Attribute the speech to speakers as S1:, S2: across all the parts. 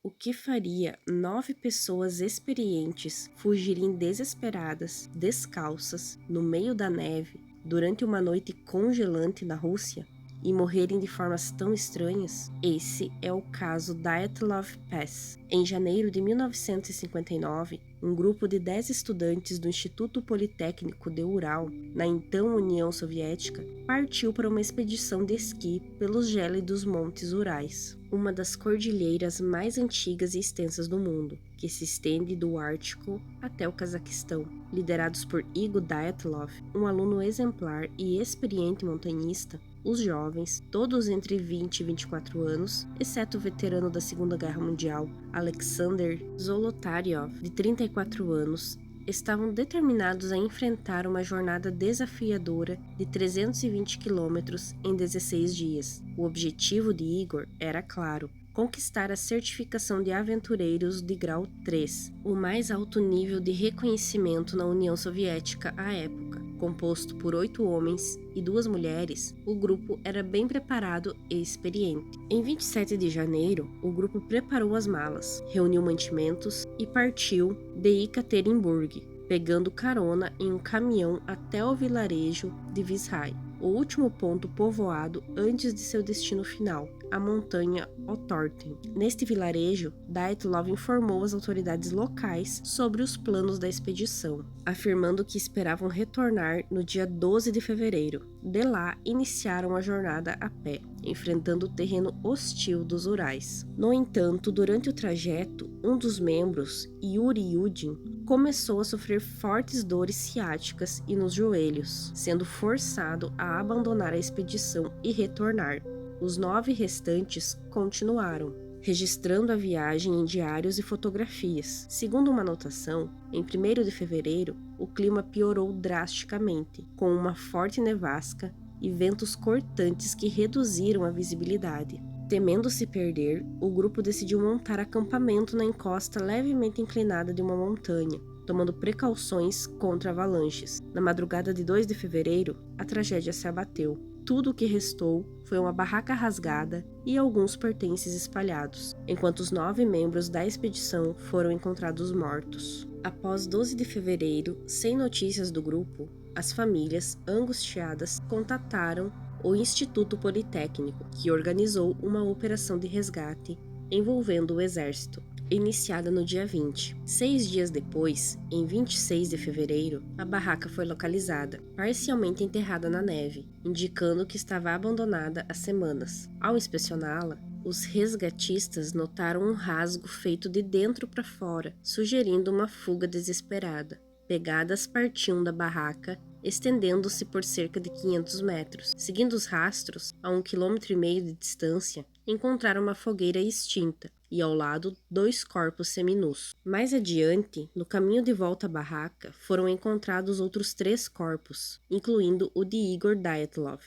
S1: o que faria 9 pessoas experientes fugirem desesperadas, descalças, no meio da neve, durante uma noite congelante na Rússia? E morrerem de formas tão estranhas? Esse é o caso Dyatlov Pass. Em janeiro de 1959, um grupo de 10 estudantes do Instituto Politécnico de Ural, na então União Soviética, partiu para uma expedição de esqui pelos gélidos Montes Urais, uma das cordilheiras mais antigas e extensas do mundo, que se estende do Ártico até o Cazaquistão. Liderados por Igor Dyatlov, um aluno exemplar e experiente montanhista, os jovens, todos entre 20 e 24 anos, exceto o veterano da Segunda Guerra Mundial, Alexander Zolotaryov, de 34 anos, estavam determinados a enfrentar uma jornada desafiadora de 320 quilômetros em 16 dias. O objetivo de Igor era claro: conquistar a certificação de aventureiros de grau 3, o mais alto nível de reconhecimento na União Soviética à época. Composto por 8 homens e 2 mulheres, o grupo era bem preparado e experiente. Em 27 de janeiro, o grupo preparou as malas, reuniu mantimentos e partiu de Ekaterimburg, pegando carona em um caminhão até o vilarejo de Vizhai, o último ponto povoado antes de seu destino final, a montanha Otorten. Neste vilarejo, Dyatlov informou as autoridades locais sobre os planos da expedição, afirmando que esperavam retornar no dia 12 de fevereiro. De lá, iniciaram a jornada a pé, enfrentando o terreno hostil dos Urais. No entanto, durante o trajeto, um dos membros, Yuri Yudin, começou a sofrer fortes dores ciáticas e nos joelhos, sendo forçado a abandonar a expedição e retornar. Os 9 restantes continuaram, registrando a viagem em diários e fotografias. Segundo uma anotação, em 1º de fevereiro, o clima piorou drasticamente, com uma forte nevasca e ventos cortantes que reduziram a visibilidade. Temendo se perder, o grupo decidiu montar acampamento na encosta levemente inclinada de uma montanha, tomando precauções contra avalanches. Na madrugada de 2 de fevereiro, a tragédia se abateu. Tudo o que restou foi uma barraca rasgada e alguns pertences espalhados, enquanto os 9 membros da expedição foram encontrados mortos. Após 12 de fevereiro, sem notícias do grupo, as famílias, angustiadas, contataram o Instituto Politécnico, que organizou uma operação de resgate envolvendo o exército, iniciada no dia 20. 6 dias depois, em 26 de fevereiro, a barraca foi localizada, parcialmente enterrada na neve, indicando que estava abandonada há semanas. Ao inspecioná-la, os resgatistas notaram um rasgo feito de dentro para fora, sugerindo uma fuga desesperada. Pegadas partiam da barraca, estendendo-se por cerca de 500 metros. Seguindo os rastros, a 1,5 km de distância, encontraram uma fogueira extinta e, ao lado, 2 corpos seminus. Mais adiante, no caminho de volta à barraca, foram encontrados outros 3 corpos, incluindo o de Igor Dyatlov,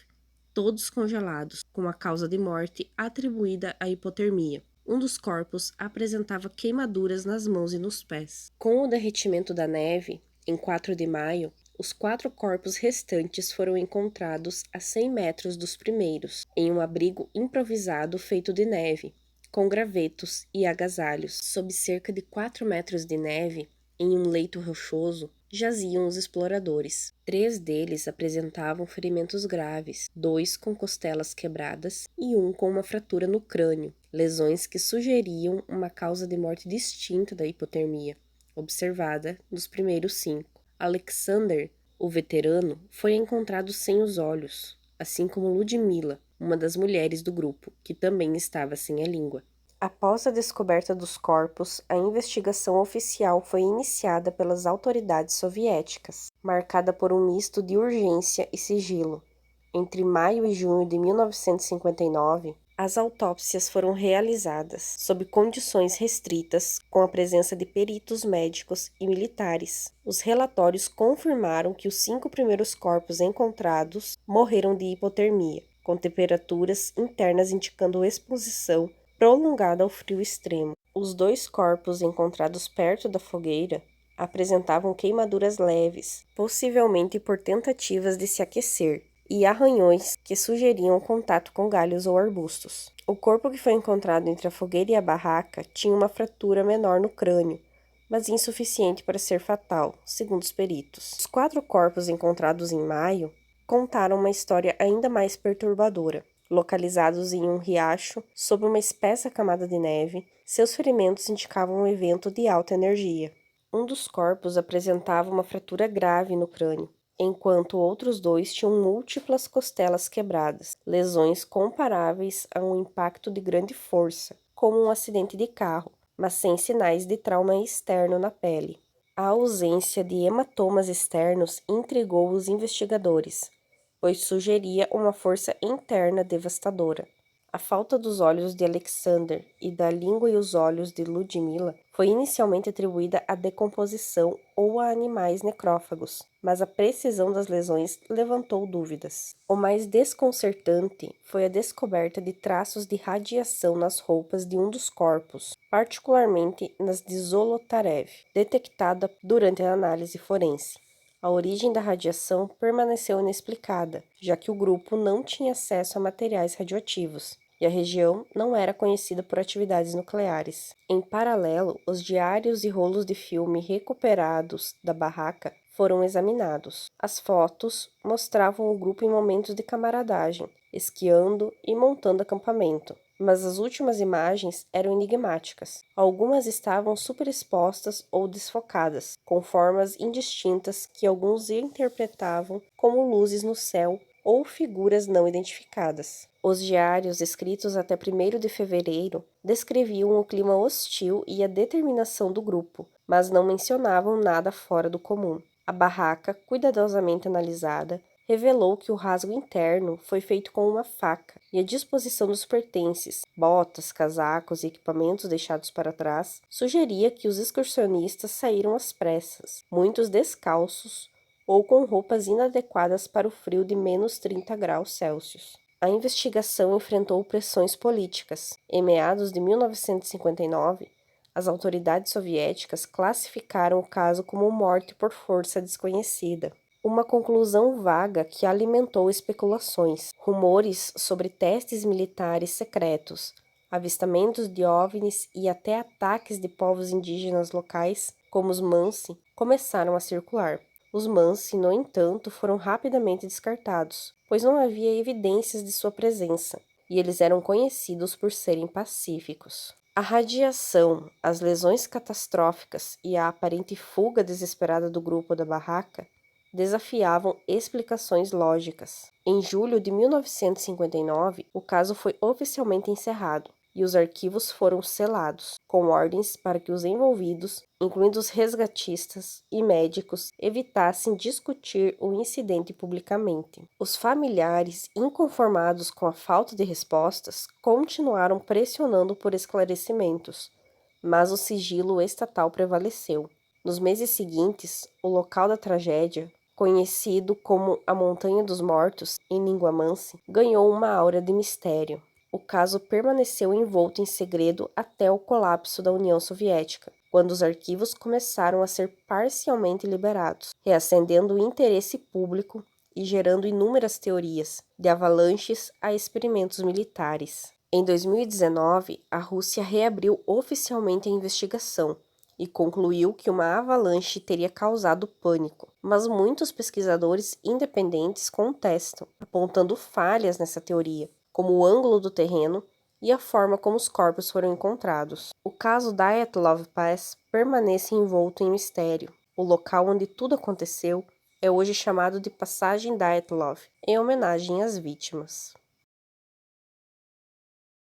S1: todos congelados, com a causa de morte atribuída à hipotermia. Um dos corpos apresentava queimaduras nas mãos e nos pés. Com o derretimento da neve, em 4 de maio, os 4 corpos restantes foram encontrados a 100 metros dos primeiros, em um abrigo improvisado feito de neve, com gravetos e agasalhos. Sob cerca de 4 metros de neve, em um leito rochoso, jaziam os exploradores. 3 deles apresentavam ferimentos graves, 2 com costelas quebradas e 1 com uma fratura no crânio, lesões que sugeriam uma causa de morte distinta da hipotermia, observada nos primeiros 5. Alexander, o veterano, foi encontrado sem os olhos, assim como Ludmila, uma das mulheres do grupo, que também estava sem a língua. Após a descoberta dos corpos, a investigação oficial foi iniciada pelas autoridades soviéticas, marcada por um misto de urgência e sigilo. Entre maio e junho de 1959, as autópsias foram realizadas sob condições restritas, com a presença de peritos médicos e militares. Os relatórios confirmaram que os 5 primeiros corpos encontrados morreram de hipotermia, com temperaturas internas indicando exposição prolongada ao frio extremo. Os 2 corpos encontrados perto da fogueira apresentavam queimaduras leves, possivelmente por tentativas de se aquecer, e arranhões que sugeriam contato com galhos ou arbustos. O corpo que foi encontrado entre a fogueira e a barraca tinha uma fratura menor no crânio, mas insuficiente para ser fatal, segundo os peritos. Os 4 corpos encontrados em maio contaram uma história ainda mais perturbadora. Localizados em um riacho sob uma espessa camada de neve, seus ferimentos indicavam um evento de alta energia. Um dos corpos apresentava uma fratura grave no crânio, enquanto outros 2 tinham múltiplas costelas quebradas, lesões comparáveis a um impacto de grande força, como um acidente de carro, mas sem sinais de trauma externo na pele. A ausência de hematomas externos intrigou os investigadores, pois sugeria uma força interna devastadora. A falta dos olhos de Alexander e da língua e os olhos de Ludmila foi inicialmente atribuída à decomposição ou a animais necrófagos, mas a precisão das lesões levantou dúvidas. O mais desconcertante foi a descoberta de traços de radiação nas roupas de um dos corpos, particularmente nas de Zolotarev, detectada durante a análise forense. A origem da radiação permaneceu inexplicada, já que o grupo não tinha acesso a materiais radioativos e a região não era conhecida por atividades nucleares. Em paralelo, os diários e rolos de filme recuperados da barraca foram examinados. As fotos mostravam o grupo em momentos de camaradagem, esquiando e montando acampamento, mas as últimas imagens eram enigmáticas. Algumas estavam superexpostas ou desfocadas, com formas indistintas que alguns interpretavam como luzes no céu ou figuras não identificadas. Os diários, escritos até 1º de fevereiro, descreviam o clima hostil e a determinação do grupo, mas não mencionavam nada fora do comum. A barraca, cuidadosamente analisada, revelou que o rasgo interno foi feito com uma faca e a disposição dos pertences, botas, casacos e equipamentos deixados para trás, sugeria que os excursionistas saíram às pressas, muitos descalços ou com roupas inadequadas para o frio de menos 30 graus Celsius. A investigação enfrentou pressões políticas. Em meados de 1959, as autoridades soviéticas classificaram o caso como morte por força desconhecida. Uma conclusão vaga que alimentou especulações, rumores sobre testes militares secretos, avistamentos de OVNIs e até ataques de povos indígenas locais, como os Mansi, começaram a circular. Os Mansi, no entanto, foram rapidamente descartados, pois não havia evidências de sua presença, e eles eram conhecidos por serem pacíficos. A radiação, as lesões catastróficas e a aparente fuga desesperada do grupo da barraca desafiavam explicações lógicas. Em julho de 1959, o caso foi oficialmente encerrado e os arquivos foram selados, com ordens para que os envolvidos, incluindo os resgatistas e médicos, evitassem discutir o incidente publicamente. Os familiares, inconformados com a falta de respostas, continuaram pressionando por esclarecimentos, mas o sigilo estatal prevaleceu. Nos meses seguintes, o local da tragédia, conhecido como a Montanha dos Mortos, em língua mansi, ganhou uma aura de mistério. O caso permaneceu envolto em segredo até o colapso da União Soviética, quando os arquivos começaram a ser parcialmente liberados, reacendendo o interesse público e gerando inúmeras teorias, de avalanches a experimentos militares. Em 2019, a Rússia reabriu oficialmente a investigação e concluiu que uma avalanche teria causado pânico, mas muitos pesquisadores independentes contestam, apontando falhas nessa teoria, como o ângulo do terreno e a forma como os corpos foram encontrados. O caso Dyatlov Pass permanece envolto em mistério. O local onde tudo aconteceu é hoje chamado de Passagem Dyatlov, em homenagem às vítimas.